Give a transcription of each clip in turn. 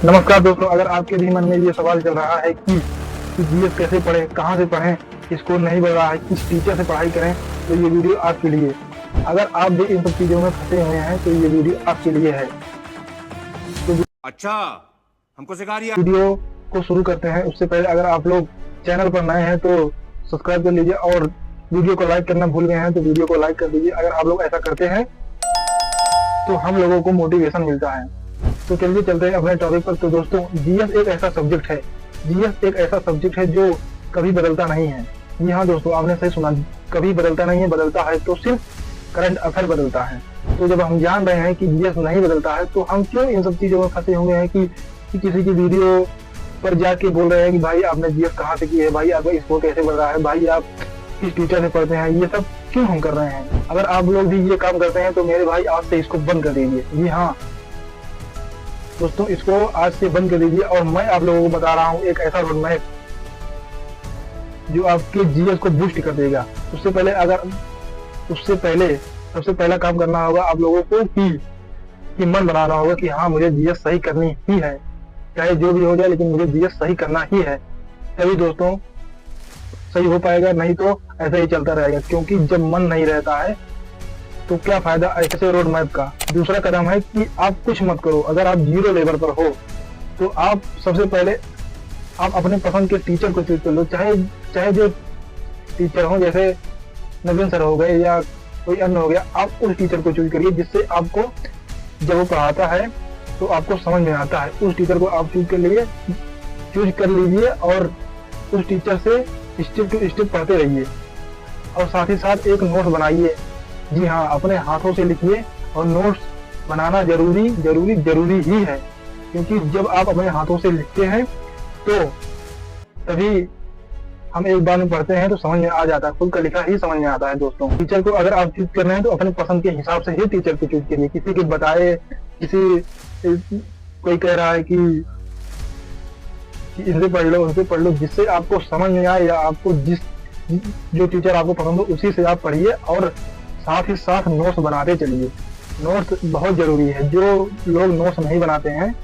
नमस्कार दोस्तों, अगर आपके भी मन में ये सवाल चल रहा है कि जीएस कैसे पढ़ें, कहाँ से पढ़ें, स्कोर नहीं बढ़ रहा है, किस टीचर से पढ़ाई करें, तो ये वीडियो आपके लिए। अगर आप भी इन सब चीज़ों में फंसे हुए हैं तो ये वीडियो आपके लिए है। तो अच्छा, हमको सिखा रही है। वीडियो को शुरू करते हैं। उससे पहले अगर आप लोग चैनल पर नए हैं तो सब्सक्राइब कर लीजिए और वीडियो को लाइक करना भूल गए हैं तो वीडियो को लाइक कर दीजिए। अगर आप लोग ऐसा करते हैं तो हम लोगों को मोटिवेशन मिलता है। तो चलिए चलते हैं अपने टॉपिक पर। तो दोस्तों, जीएस एक ऐसा सब्जेक्ट है, जीएस एक ऐसा सब्जेक्ट है जो कभी बदलता नहीं है। जी हाँ दोस्तों, आपने सही सुना, कभी बदलता नहीं है। बदलता है तो सिर्फ करंट अफेयर बदलता है। तो जब हम जान रहे हैं कि जीएस नहीं बदलता है तो हम क्यों इन सब चीजों में फंसे होंगे हैं कि किसी की वीडियो पर जाके बोल रहे हैं कि भाई आपने जीएस कहाँ से की है, भाई आपका स्कोर कैसे बढ़ रहा है, भाई आप किस टीचर से पढ़ते हैं, ये सब क्यों हम कर रहे हैं। अगर आप लोग भी ये काम करते हैं तो मेरे भाई आज से इसको बंद कर दीजिए। जी हाँ दोस्तों, इसको आज से बंद कर दीजिए। और मैं आप लोगों को बता रहा हूँ एक ऐसा रोड मैप जो आपके जीएस को बूस्ट कर देगा। उससे पहले सबसे पहला काम करना होगा आप लोगों को कि मन बनाना होगा कि हाँ मुझे जीएस सही करनी ही है, चाहे जो भी हो जाए लेकिन मुझे जीएस सही करना ही है। तभी दोस्तों सही हो पाएगा, नहीं तो ऐसा ही चलता रहेगा। क्योंकि जब मन नहीं रहता है तो क्या फायदा ऐसे रोड मैप का। दूसरा कदम है कि आप कुछ मत करो। अगर आप जीरो लेवल पर हो तो आप सबसे पहले आप अपने पसंद के टीचर को चूज कर लो। चाहे जो टीचर हो, जैसे नवीन सर हो गए या कोई अन्य हो गया, आप उस टीचर को चूज करिए जिससे आपको जब वो पढ़ाता है तो आपको समझ में आता है। उस टीचर को आप चूज कर लीजिए और उस टीचर से स्टेप टू स्टेप पढ़ते रहिए। और साथ ही साथ एक नोट्स बनाइए। जी हाँ, अपने हाथों से लिखिए और नोट्स बनाना जरूरी ही है। क्योंकि जब आप अपने हाथों से लिखते हैं तो तभी हम एक बार में पढ़ते हैं तो समझ में आ जाता है, खुद का लिखा ही समझ में आता है। दोस्तों, टीचर को अगर आप चूज कर रहे हैं तो अपने पसंद के हिसाब से ही टीचर को चूज करिए। किसी के बताए, कोई कह रहा है कि इनसे पढ़ लो, उनसे पढ़ लो, जिससे आपको समझ में आए या आपको जो टीचर आपको पसंद हो उसी से आप पढ़िए। और साथ ही साथ नोट्स बनाते चलिए। नोट्स बहुत जरूरी है। जो लोग नोट्स नहीं बनाते हैं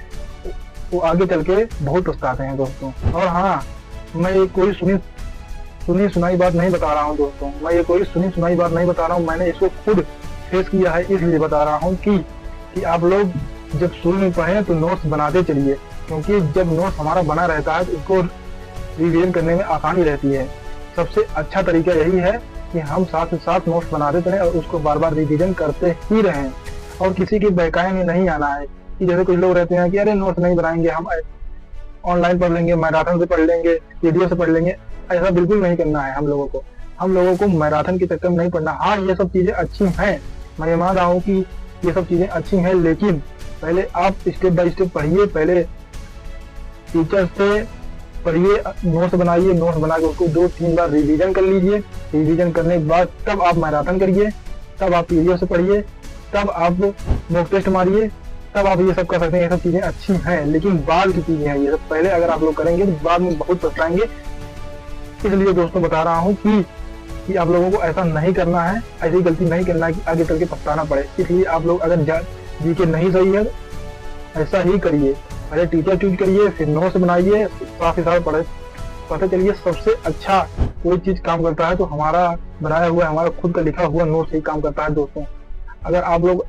वो आगे चल के बहुत पछताते हैं दोस्तों। और हाँ, मैं ये कोई सुनी सुनाई बात नहीं बता रहा हूँ दोस्तों, मैं ये कोई सुनी सुनाई बात नहीं बता रहा हूँ। मैंने इसको खुद फेस किया है, इसलिए बता रहा हूँ कि आप लोग जब शुरू में पढ़े तो नोट्स बनाते चलिए। क्योंकि जब नोट्स हमारा बना रहता है तो उसको रिवीजन करने में आसानी रहती है। सबसे अच्छा तरीका यही है कि हम साथ ही साथ नोट्स बनाते रहें और उसको बार बार रिवीजन करते ही रहें। और किसी के बहकाए में नहीं आना है कि जैसे कुछ लोग रहते हैं कि अरे नोट्स नहीं बनाएंगे, हम ऑनलाइन पढ़ लेंगे, मैराथन से पढ़ लेंगे, वीडियो से पढ़ लेंगे। ऐसा बिल्कुल नहीं करना है। हम लोगों को मैराथन के चक्कर में नहीं पढ़ना। हाँ, ये सब चीजें अच्छी हैं, मैं मान रहा हूँ कि ये सब चीजें अच्छी हैं, लेकिन पहले आप स्टेप बाय स्टेप पढ़िए। पहले टीचर से पढ़िए, नोट्स बनाइए, नोट्स बना के उसको 2-3 बार रिवीजन कर लीजिए। रिवीजन करने के बाद तब आप मैराथन करिए, तब आप वीडियो से पढ़िए, तब आप मॉक टेस्ट मारिए, तब आप ये सब कर सकते हैं। ये सब चीजें अच्छी हैं लेकिन बाद की चीजें हैं ये सब। पहले अगर आप लोग करेंगे तो बाद में बहुत पछताएंगे। इसलिए दोस्तों बता रहा हूँ कि आप लोगों को ऐसा नहीं करना है, ऐसी गलती नहीं करना है कि आगे चल के पछताना पड़े। इसलिए आप लोग अगर जी के नहीं सही है ऐसा ही करिए। पहले टीचर चूज करिए, फिर नोट्स बनाइए, साथ ही साथ पढ़ते चलिए। सबसे अच्छा कोई चीज काम करता है तो हमारा बनाया हुआ, हमारा खुद का लिखा हुआ नोट्स ही काम करता है दोस्तों। अगर आप लोग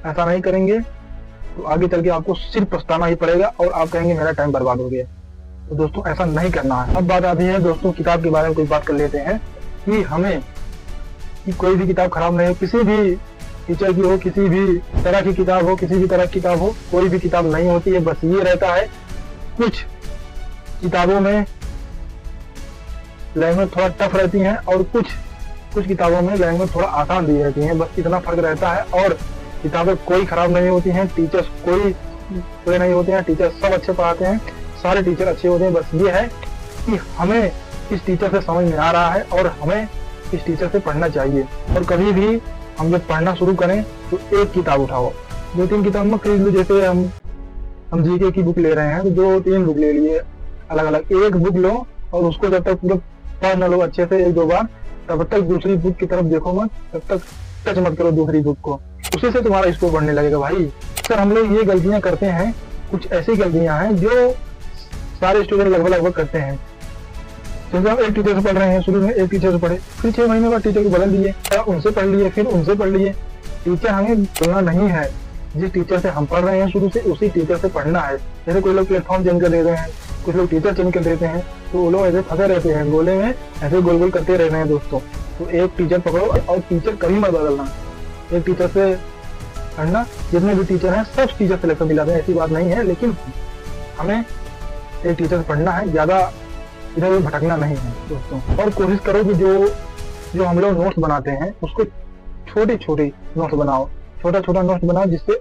ऐसा नहीं करेंगे तो आगे चल के आपको सिर्फ पछताना ही पड़ेगा और आप कहेंगे मेरा टाइम बर्बाद हो गया। तो दोस्तों ऐसा नहीं करना है। अब बात आती है दोस्तों किताब के बारे में कोई बात कर लेते हैं कि हमें कि कोई भी किताब खराब नहीं हो, किसी भी टीचर की हो, किसी भी तरह की किताब हो, किसी भी तरह की किताब हो, कोई भी किताब नहीं होती है। बस ये रहता है कुछ किताबों में लैंग्वेज थोड़ा टफ रहती है और कुछ किताबों में लैंग्वेज थोड़ा आसान दी रहती है। बस इतना फर्क रहता है। और किताबें कोई खराब नहीं होती हैं, टीचर्स कोई नहीं होते हैं, टीचर सब अच्छे पढ़ाते हैं, सारे टीचर अच्छे होते हैं। बस ये है कि हमें इस टीचर से समझ में आ रहा है और हमें इस टीचर से पढ़ना चाहिए। और कभी भी हम जब पढ़ना शुरू करें तो एक किताब उठाओ, 2-3 किताब मत खरीद लो। जैसे हम जीके की बुक ले रहे हैं तो 2-3 बुक ले लिए अलग अलग। एक बुक लो और उसको जब तक पूरा पढ़ न लो अच्छे से 1-2 बार, तब तक दूसरी बुक की तरफ देखो मत, तब तक टच मत करो दूसरी बुक को। उसी से तुम्हारा स्कोर बढ़ने लगेगा भाई। सर हम लोग ये गलतियां करते हैं कुछ ऐसी गलतियां हैं जो सारे स्टूडेंट लगभग करते हैं। जैसे आप एक टीचर से पढ़ रहे हैं, शुरू में एक टीचर से पढ़े, फिर 6 महीने बाद टीचर को बदल दिए, उनसे पढ़ लिए, फिर उनसे पढ़ लिए। टीचर हमें बोलना नहीं है, जिस टीचर से हम पढ़ रहे हैं शुरू से उसी टीचर से पढ़ना है। जैसे कोई लोग प्लेटफॉर्म चेंज कर देते हैं, कुछ लोग टीचर चेंज कर देते हैं, तो वो लोग ऐसे फंसे रहते हैं, गोले में ऐसे गोल गोल करते रहते हैं दोस्तों। तो एक टीचर पकड़ो और टीचर कभी मत बदलना। एक टीचर से पढ़ना, जितने भी टीचर हैं सब टीचर से लेकर मिलाते हैं, ऐसी बात नहीं है, लेकिन हमें एक टीचर से पढ़ना है, ज्यादा इधर उधर भटकना नहीं है दोस्तों। और कोशिश करो कि जो हम लोग नोट्स बनाते हैं उसको छोटे छोटे नोट्स बनाओ, छोटा छोटा नोट्स बनाओ, जिससे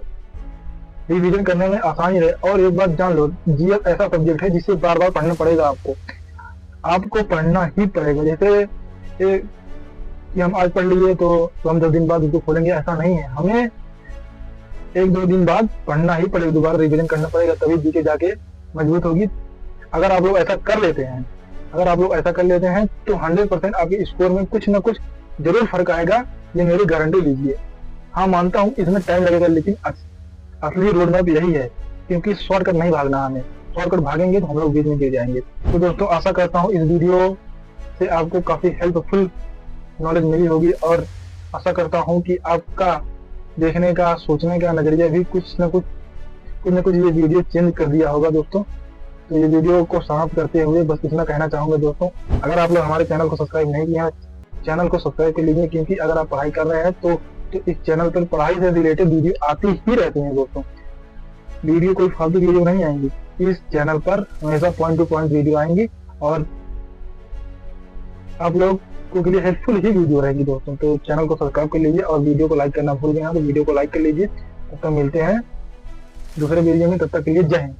रिवीजन करने में आसानी रहे। और एक बात जान लो, जीएस ऐसा सब्जेक्ट है जिसे बार बार पढ़ना पड़ेगा आपको पढ़ना ही पड़ेगा। जैसे कि हम आज पढ़ लिए तो हम 10 दिन बाद उसको खोलेंगे, ऐसा नहीं है। हमें 1-2 दिन बाद पढ़ना ही पड़ेगा, दोबारा रिवीजन करना पड़ेगा, तभी जीके जाके मजबूत होगी। अगर आप लोग ऐसा कर लेते हैं तो 100% आपके स्कोर में कुछ ना कुछ जरूर फर्क आएगा, ये मेरी गारंटी लीजिए। हाँ मानता हूँ इसमें टाइम लगेगा, लेकिन असली रोड मैप यही है, क्योंकि शॉर्टकट नहीं भागना हमें। शॉर्टकट भागेंगे तो हम लोग बीच में गिर जाएंगे। तो दोस्तों आशा करता हूँ इस वीडियो से आपको काफी हेल्पफुल नॉलेज मिली होगी, और आशा करता हूँ कि आपका देखने का, सोचने का नजरिया भी कुछ ना कुछ ये वीडियो चेंज कर दिया होगा दोस्तों। तो ये वीडियो को समाप्त करते हुए बस इतना कहना चाहूंगा दोस्तों, अगर आप लोग हमारे चैनल को सब्सक्राइब नहीं किया, चैनल को सब्सक्राइब कर लीजिए, क्योंकि अगर आप पढ़ाई कर रहे हैं तो इस चैनल पर पढ़ाई से रिलेटेड वीडियो आती ही रहती है दोस्तों। वीडियो कोई फालतू वीडियो नहीं आएंगी, इस चैनल पर हमेशा पॉइंट टू पॉइंट वीडियो आएंगी और आप लोग के लिए हेल्पफुल ही वीडियो रहेगी दोस्तों। तो चैनल को सब्सक्राइब कर लीजिए और वीडियो को लाइक करना भूल गए हैं तो वीडियो को लाइक कर लीजिए। तब तक मिलते हैं दूसरे वीडियो में, तब तक के लिए जय हिंद।